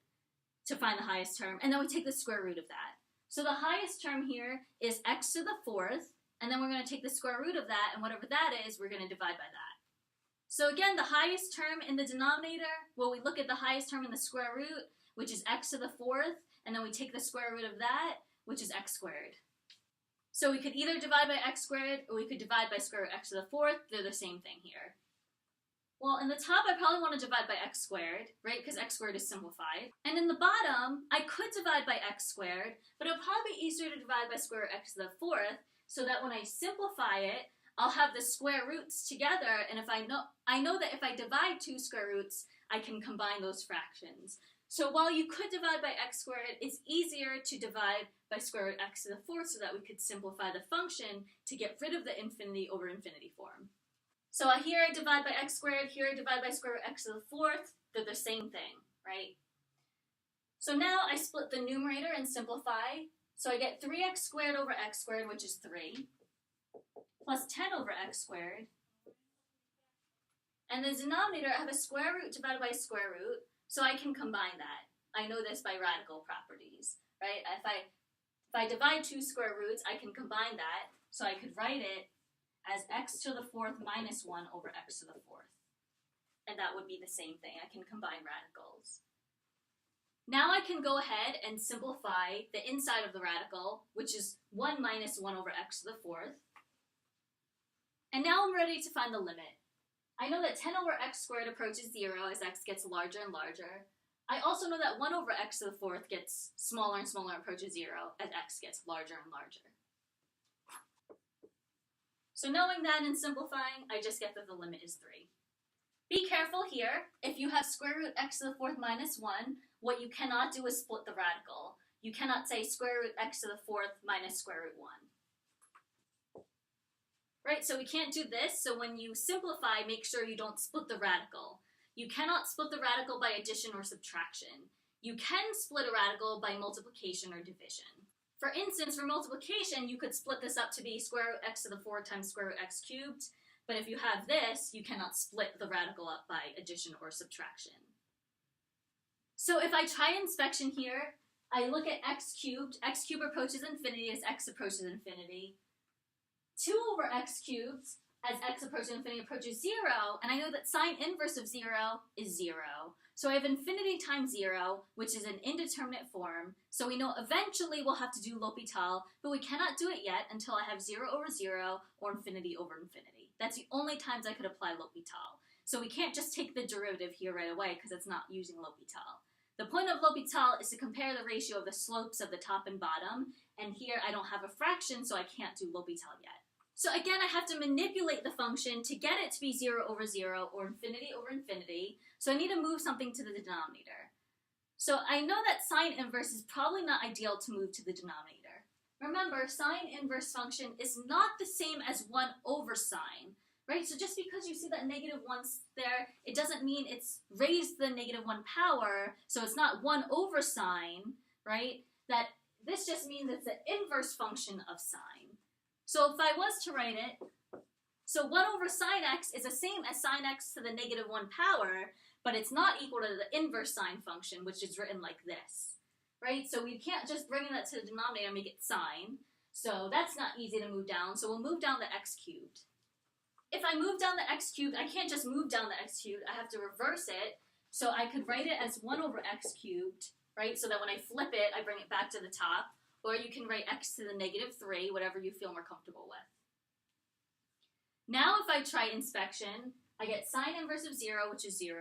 to find the highest term, and then we take the square root of that. So the highest term here is x to the fourth, and then we're going to take the square root of that, and whatever that is, we're going to divide by that. So again, the highest term in the denominator, well, we look at the highest term in the square root, which is x to the fourth, and then we take the square root of that, which is x squared. So we could either divide by x squared, or we could divide by square root x to the fourth. They're the same thing here. Well, in the top, I probably want to divide by x squared, right? Because x squared is simplified. And in the bottom, I could divide by x squared, but it would probably be easier to divide by square root x to the fourth, so that when I simplify it, I'll have the square roots together, and I know that if I divide two square roots, I can combine those fractions. So while you could divide by x squared, it's easier to divide by square root x to the fourth so that we could simplify the function to get rid of the infinity over infinity form. So here I divide by x squared, here I divide by square root x to the fourth. They're the same thing, right? So now I split the numerator and simplify. So I get 3x squared over x squared, which is 3, plus 10 over x squared. And the denominator, I have a square root divided by a square root, so I can combine that. I know this by radical properties, right? If I divide two square roots, I can combine that, so I could write it as x to the fourth minus 1 over x to the fourth. And that would be the same thing. I can combine radicals. Now I can go ahead and simplify the inside of the radical, which is 1 minus 1 over x to the fourth. And now I'm ready to find the limit. I know that 10 over x squared approaches 0 as x gets larger and larger. I also know that 1 over x to the fourth gets smaller and smaller and approaches 0 as x gets larger and larger. So knowing that and simplifying, I just get that the limit is 3. Be careful here. If you have square root x to the fourth minus 1, what you cannot do is split the radical. You cannot say square root x to the fourth minus square root 1. Right, so we can't do this, so when you simplify, make sure you don't split the radical. You cannot split the radical by addition or subtraction. You can split a radical by multiplication or division. For instance, for multiplication, you could split this up to be square root x to the fourth times square root x cubed, but if you have this, you cannot split the radical up by addition or subtraction. So if I try inspection here, I look at x cubed approaches infinity as x approaches infinity. 2 over x cubed as x approaches infinity approaches 0, and I know that sine inverse of 0 is 0. So I have infinity times 0, which is an indeterminate form, so we know eventually we'll have to do L'Hopital, but we cannot do it yet until I have 0 over 0 or infinity over infinity. That's the only times I could apply L'Hopital. So we can't just take the derivative here right away because it's not using L'Hopital. The point of L'Hopital is to compare the ratio of the slopes of the top and bottom, and here I don't have a fraction, so I can't do L'Hopital yet. So again, I have to manipulate the function to get it to be 0 over 0 or infinity over infinity, so I need to move something to the denominator. So I know that sine inverse is probably not ideal to move to the denominator. Remember, sine inverse function is not the same as 1 over sine, right? So just because you see that negative 1's there, it doesn't mean it's raised to the negative 1 power, so it's not 1 over sine, right? This just means it's the inverse function of sine. So if I was to write it, so 1 over sine x is the same as sine x to the negative 1 power, but it's not equal to the inverse sine function, which is written like this, right? So we can't just bring that to the denominator and make it sine. So that's not easy to move down, so we'll move down the x cubed. If I move down the x cubed, I can't just move down the x cubed, I have to reverse it. So I could write it as 1 over x cubed, right? So that when I flip it, I bring it back to the top. Or you can write x to the negative 3, whatever you feel more comfortable with. Now if I try inspection, I get sine inverse of 0, which is 0.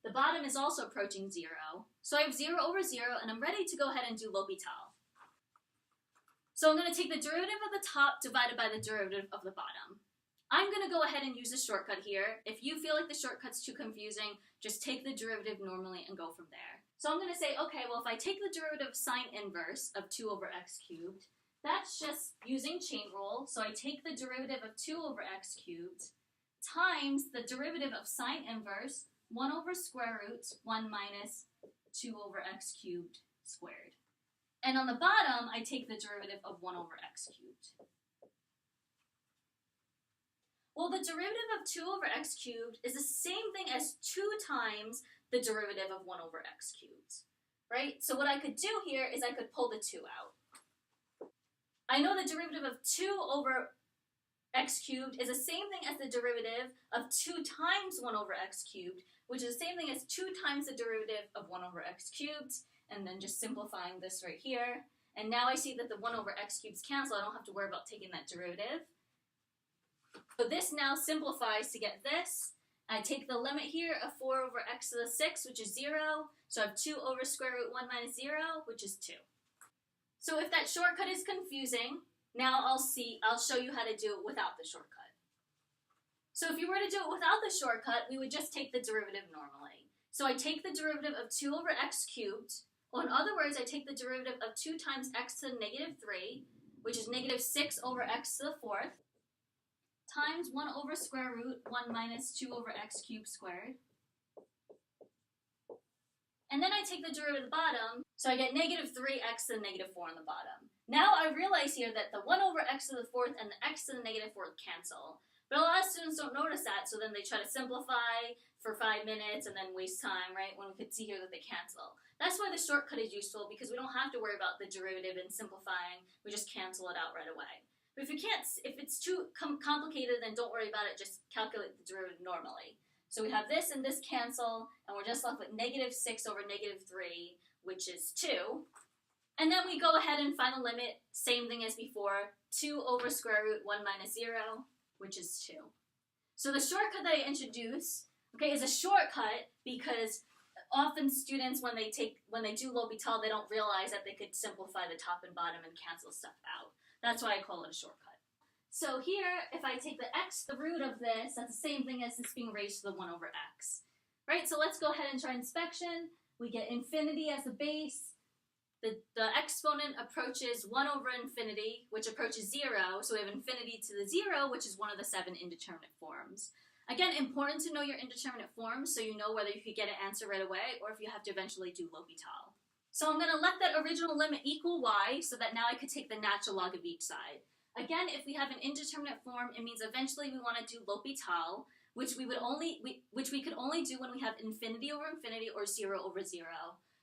The bottom is also approaching 0. So I have 0 over 0, and I'm ready to go ahead and do L'Hopital. So I'm going to take the derivative of the top divided by the derivative of the bottom. I'm going to go ahead and use a shortcut here. If you feel like the shortcut's too confusing, just take the derivative normally and go from there. So I'm going to say, okay, well, if I take the derivative of sine inverse of 2 over x cubed, that's just using chain rule. So I take the derivative of 2 over x cubed times the derivative of sine inverse 1 over square root 1 minus 2 over x cubed squared. And on the bottom, I take the derivative of 1 over x cubed. Well, the derivative of 2 over x cubed is the same thing as 2 times the derivative of 1 over x cubed, right? So what I could do here is I could pull the 2 out. I know the derivative of 2 over x cubed is the same thing as the derivative of 2 times 1 over x cubed, which is the same thing as 2 times the derivative of 1 over x cubed, and then just simplifying this right here. And now I see that the 1 over x cubes cancel. I don't have to worry about taking that derivative. So this now simplifies to get this. I take the limit here of 4 over x to the 6, which is 0. So I have 2 over square root 1 minus 0, which is 2. So if that shortcut is confusing, now I'll show you how to do it without the shortcut. So if you were to do it without the shortcut, we would just take the derivative normally. So I take the derivative of 2 over x cubed, or in other words, I take the derivative of 2 times x to the negative 3, which is negative 6 over x to the 4th, times 1 over square root 1 minus 2 over x cubed squared. And then I take the derivative of the bottom, so I get negative 3x to the negative 4 on the bottom. Now I realize here that the 1 over x to the 4th and the x to the negative 4th cancel. But a lot of students don't notice that, so then they try to simplify for 5 minutes and then waste time, right, when we could see here that they cancel. That's why the shortcut is useful, because we don't have to worry about the derivative and simplifying. We just cancel it out right away. But if it's too complicated, then don't worry about it. Just calculate the derivative normally. So we have this and this cancel, and we're just left with negative 6 over negative 3, which is 2. And then we go ahead and find the limit, same thing as before, 2 over square root 1 minus 0, which is 2. So the shortcut that I introduce, okay, is a shortcut because often students, when they do L'Hopital, they don't realize that they could simplify the top and bottom and cancel stuff out. That's why I call it a shortcut. So here, if I take the x, the root of this, that's the same thing as this being raised to the 1 over x. Right, so let's go ahead and try inspection. We get infinity as the base. The exponent approaches 1 over infinity, which approaches 0. So we have infinity to the 0, which is one of the 7 indeterminate forms. Again, important to know your indeterminate forms so you know whether you could get an answer right away or if you have to eventually do L'Hopital. So I'm going to let that original limit equal y so that now I could take the natural log of each side. Again, if we have an indeterminate form, it means eventually we want to do L'Hopital, which we could only do when we have infinity over infinity or 0 over 0.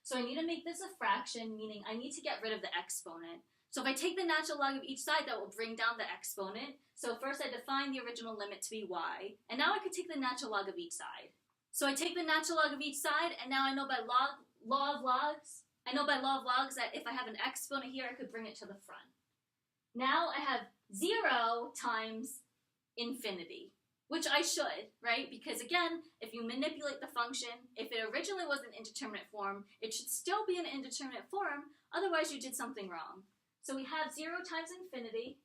So I need to make this a fraction, meaning I need to get rid of the exponent. So if I take the natural log of each side, that will bring down the exponent. So first I define the original limit to be y, and now I could take the natural log of each side. So I take the natural log of each side, and now I know by law of logs that if I have an exponent here, I could bring it to the front. Now I have 0 times infinity, which I should, right? Because again, if you manipulate the function, if it originally was an indeterminate form, it should still be an indeterminate form, otherwise you did something wrong. So we have 0 times infinity,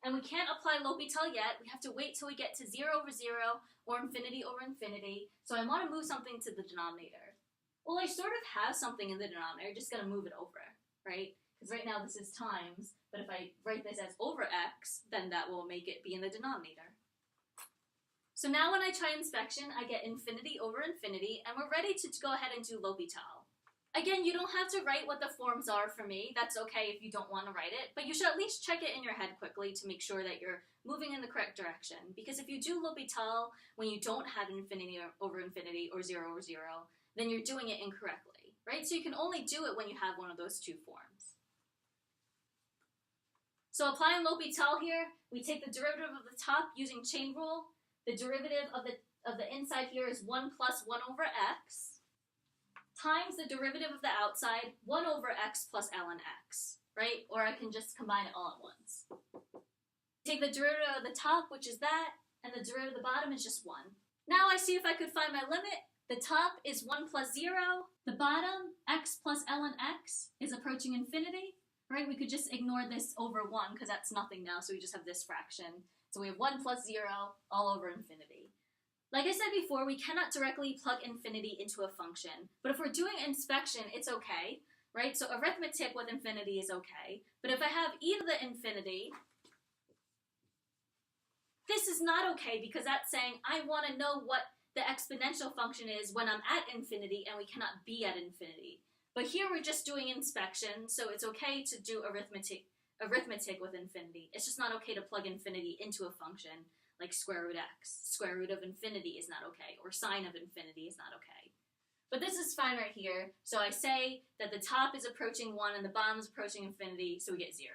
and we can't apply L'Hopital yet. We have to wait till we get to 0 over 0 or infinity over infinity. So I want to move something to the denominator. Well, I sort of have something in the denominator, just got to move it over, right? Because right now this is times, but if I write this as over x, then that will make it be in the denominator. So now when I try inspection, I get infinity over infinity, and we're ready to go ahead and do L'Hopital. Again, you don't have to write what the forms are for me. That's okay if you don't want to write it, but you should at least check it in your head quickly to make sure that you're moving in the correct direction. Because if you do L'Hopital when you don't have infinity over infinity or 0 over 0, then you're doing it incorrectly, right? So you can only do it when you have one of those two forms. So applying L'Hopital here, we take the derivative of the top using chain rule. The derivative of the inside here is 1 plus 1 over x times the derivative of the outside, 1 over x plus ln x, right? Or I can just combine it all at once. Take the derivative of the top, which is that, and the derivative of the bottom is just 1. Now I see if I could find my limit. The top is 1 plus 0. The bottom, x plus ln x, is approaching infinity, right? We could just ignore this over 1 because that's nothing now, so we just have this fraction. So we have 1 plus 0 all over infinity. Like I said before, we cannot directly plug infinity into a function, but if we're doing inspection, it's okay, right? So arithmetic with infinity is okay, but if I have e to the infinity, this is not okay because that's saying I want to know what the exponential function is when I'm at infinity and we cannot be at infinity. But here we're just doing inspection, so it's okay to do arithmetic with infinity. It's just not okay to plug infinity into a function like square root x. Square root of infinity is not okay, or sine of infinity is not okay. But this is fine right here. So I say that the top is approaching 1 and the bottom is approaching infinity, so we get 0.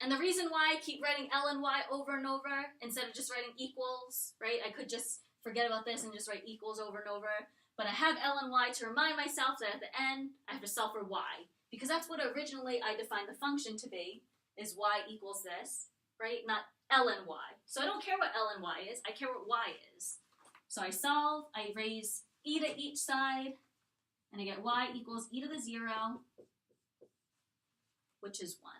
And the reason why I keep writing L and Y over and over instead of just writing equals, right? I could just forget about this and just write equals over and over. But I have L and Y to remind myself that at the end, I have to solve for Y. Because that's what originally I defined the function to be, is Y equals this, right? Not L and Y. So I don't care what L and Y is, I care what Y is. So I solve, I raise e to each side, and I get Y equals e to the 0, which is 1.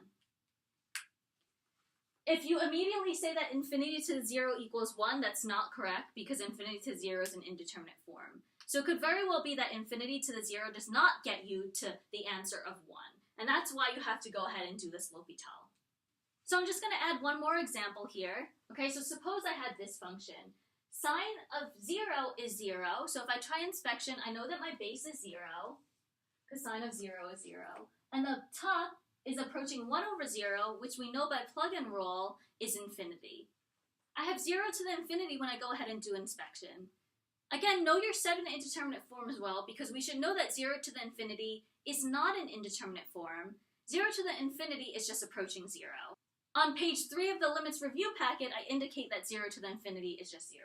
If you immediately say that infinity to the 0 equals 1, that's not correct, because infinity to 0 is an indeterminate form. So it could very well be that infinity to the 0 does not get you to the answer of 1. And that's why you have to go ahead and do this L'Hopital. So I'm just going to add one more example here. Okay, so suppose I had this function. Sine of 0 is 0, so if I try inspection, I know that my base is 0, because sine of 0 is 0. And the top is approaching 1 over 0, which we know by plug and roll is infinity. I have 0 to the infinity when I go ahead and do inspection. Again, know your set in an indeterminate form as well, because we should know that 0 to the infinity is not an indeterminate form. 0 to the infinity is just approaching 0. On page 3 of the limits review packet, I indicate that 0 to the infinity is just 0.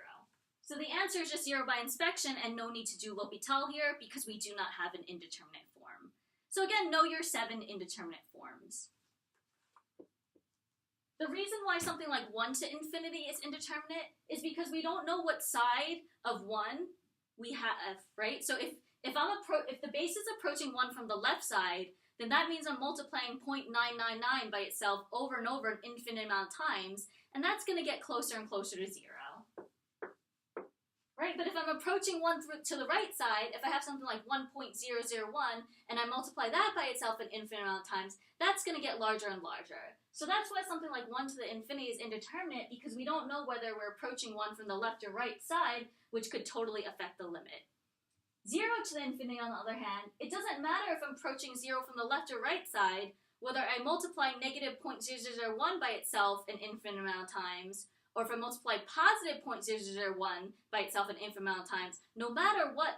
So the answer is just 0 by inspection, and no need to do L'Hopital here, because we do not have an indeterminate form. So again, know your 7 indeterminate forms. The reason why something like 1 to infinity is indeterminate is because we don't know what side of 1 we have, right? So if the base is approaching 1 from the left side, then that means I'm multiplying 0.999 by itself over and over an infinite amount of times, and that's going to get closer and closer to 0. Right? But if I'm approaching 1 to the right side, if I have something like 1.001, and I multiply that by itself an infinite amount of times, that's going to get larger and larger. So that's why something like 1 to the infinity is indeterminate, because we don't know whether we're approaching 1 from the left or right side, which could totally affect the limit. 0 to the infinity, on the other hand, it doesn't matter if I'm approaching 0 from the left or right side, whether I multiply negative 0.001 by itself an infinite amount of times, or if I multiply positive 0.001 by itself an infinite amount of times, no matter what,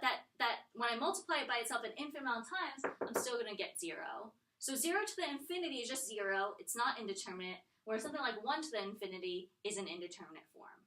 when I multiply it by itself an infinite amount of times, I'm still going to get 0. So 0 to the infinity is just 0, it's not indeterminate, whereas something like 1 to the infinity is an indeterminate form.